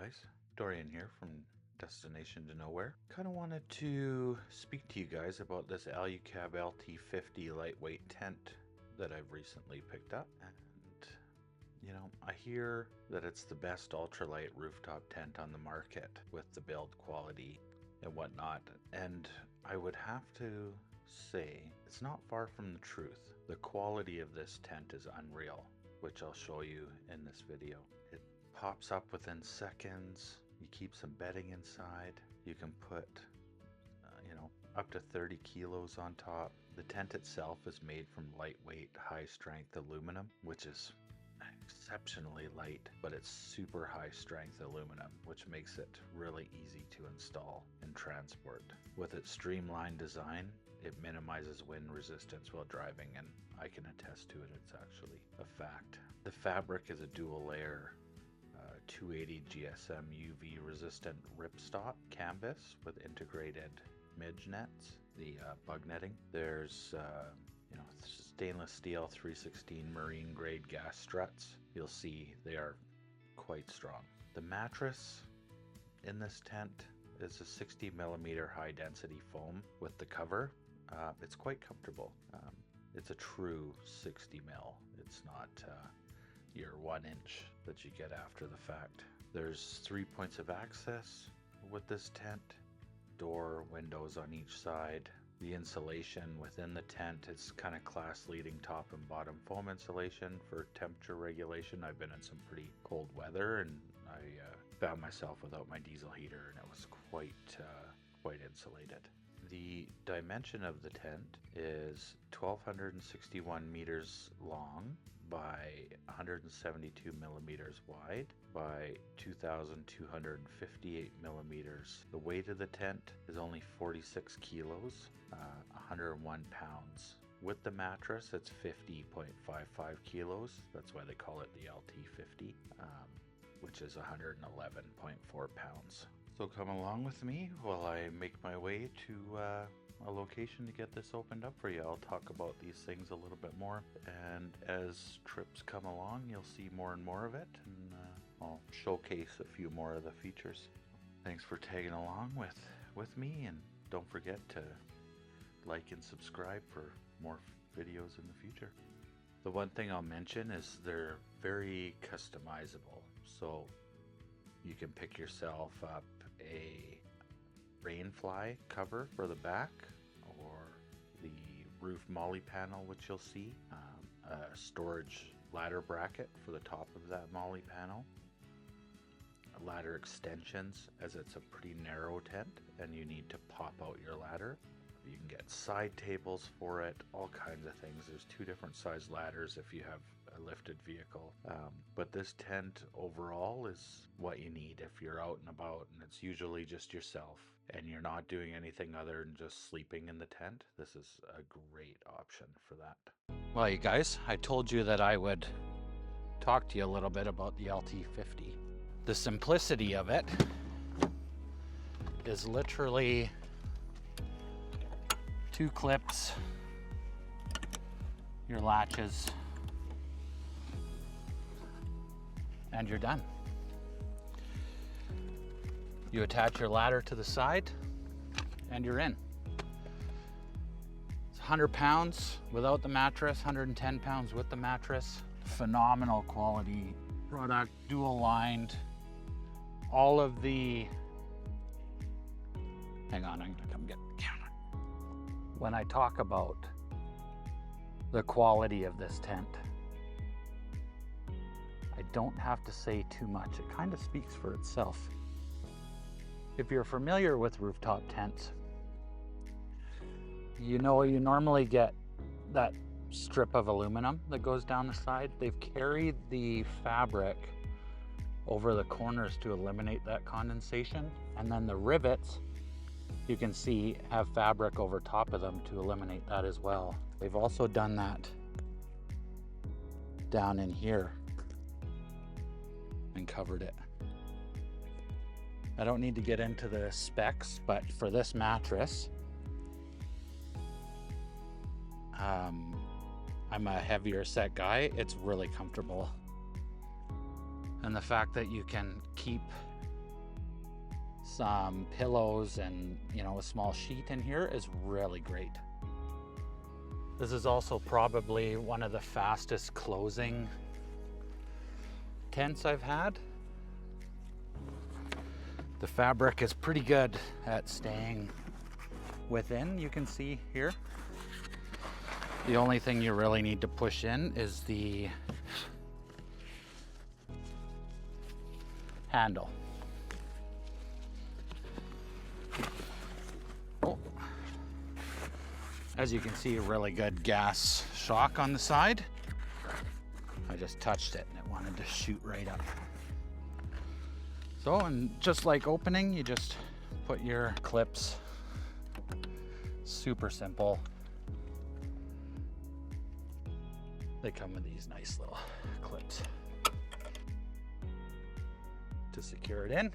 guys, Dorian here from Destination to Nowhere. Kind of wanted to speak to you guys about this Alukab LT-50 lightweight tent that I've recently picked up. And you know, I hear that it's the best ultralight rooftop tent on the market with the build quality and whatnot. And I would have to say it's not far from the truth. The quality of this tent is unreal, which I'll show you in this video. It pops up within seconds. You keep some bedding inside. You can put up to 30 kilos on top. The tent itself is made from lightweight, high strength aluminum, which is exceptionally light, but it's super high strength aluminum, which makes it really easy to install and transport. With its streamlined design, it minimizes wind resistance while driving, and I can attest to it. It's actually a fact. The fabric is a dual layer 280 GSM UV resistant ripstop canvas with integrated midge nets, the bug netting. There's stainless steel 316 marine grade gas struts. You'll see they are quite strong. The mattress in this tent is a 60 millimeter high density foam with the cover. It's quite comfortable. It's a true 60 mil. It's not your 1 inch that you get after the fact. There's 3 points of access with this tent, door, windows on each side. The insulation within the tent is kind of class leading top and bottom foam insulation for temperature regulation. I've been in some pretty cold weather and I found myself without my diesel heater, and it was quite insulated. The dimension of the tent is 1,261 meters long by 172 millimeters wide by 2,258 millimeters. The weight of the tent is only 46 kilos, 101 pounds. With the mattress, it's 50.55 kilos. That's why they call it the LT-50, which is 111.4 pounds. So come along with me while I make my way to a location to get this opened up for you. I'll talk about these things a little bit more, and as trips come along, you'll see more and more of it, and I'll showcase a few more of the features. Thanks for tagging along with me, and don't forget to like and subscribe for more videos in the future. The one thing I'll mention is they're very customizable, so you can pick yourself up a rainfly cover for the back, or the roof molly panel, which you'll see, a storage ladder bracket for the top of that molly panel, ladder extensions, as it's a pretty narrow tent and you need to pop out your ladder. You can get side tables for it, all kinds of things. There's 2 different size ladders if you have a lifted vehicle. But this tent overall is what you need if you're out and about, and it's usually just yourself and you're not doing anything other than just sleeping in the tent. This is a great option for that. Well, you guys, I told you that I would talk to you a little bit about the LT-50. The simplicity of it is literally 2 clips, your latches, and you're done. You attach your ladder to the side and you're in. It's 100 pounds without the mattress, 110 pounds with the mattress. Phenomenal quality product, dual lined. All of the, hang on, I'm gonna come get the camera. When I talk about the quality of this tent, I don't have to say too much. It kind of speaks for itself. If you're familiar with rooftop tents, you know you normally get that strip of aluminum that goes down the side. They've carried the fabric over the corners to eliminate that condensation, and then the rivets, you can see, have fabric over top of them to eliminate that as well. They've also done that down in here and covered it. I don't need to get into the specs, but for this mattress, I'm a heavier set guy. It's really comfortable. And the fact that you can keep some pillows and, you know, a small sheet in here is really great. This is also probably one of the fastest closing tents I've had. The fabric is pretty good at staying within, you can see here. The only thing you really need to push in is the handle. Oh. As you can see, a really good gas shock on the side. I just touched it and it wanted to shoot right up. So, and just like opening, you just put your clips. Super simple. They come with these nice little clips to secure it in.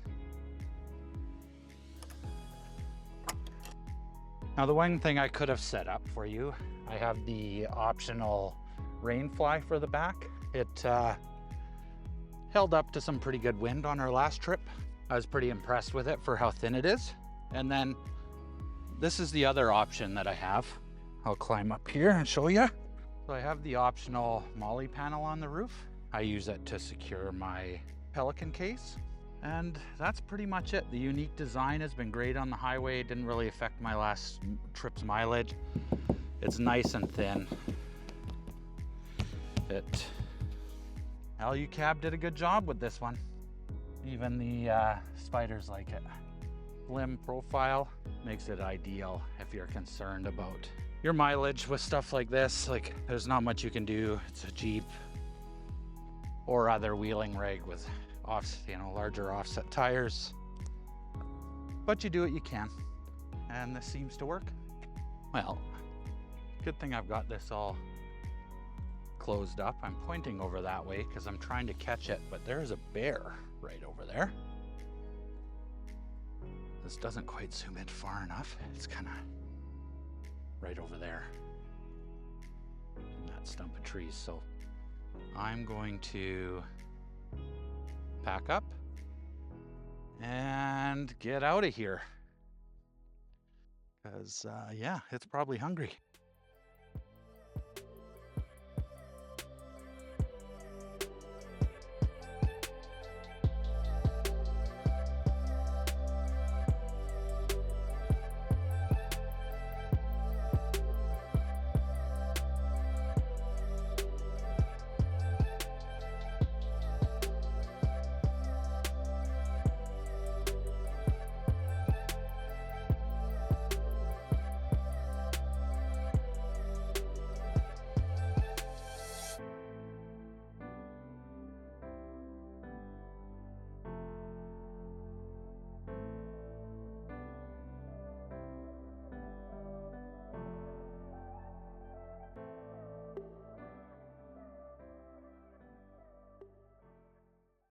Now, the one thing I could have set up for you, I have the optional rain fly for the back. It held up to some pretty good wind on our last trip. I was pretty impressed with it for how thin it is. And then this is the other option that I have. I'll climb up here and show you. So I have the optional molly panel on the roof. I use it to secure my Pelican case. And that's pretty much it. The unique design has been great on the highway. It didn't really affect my last trip's mileage. It's nice and thin. Alukab did a good job with this one. Even the spiders like it. Slim profile makes it ideal if you're concerned about your mileage with stuff like this. Like, there's not much you can do. It's a Jeep or other wheeling rig with larger offset tires. But you do what you can, and this seems to work. Well, good thing I've got this all closed up. I'm pointing over that way because I'm trying to catch it, but there's a bear right over there. This doesn't quite zoom in far enough. It's kind of right over there in that stump of trees. So I'm going to pack up and get out of here because yeah, it's probably hungry.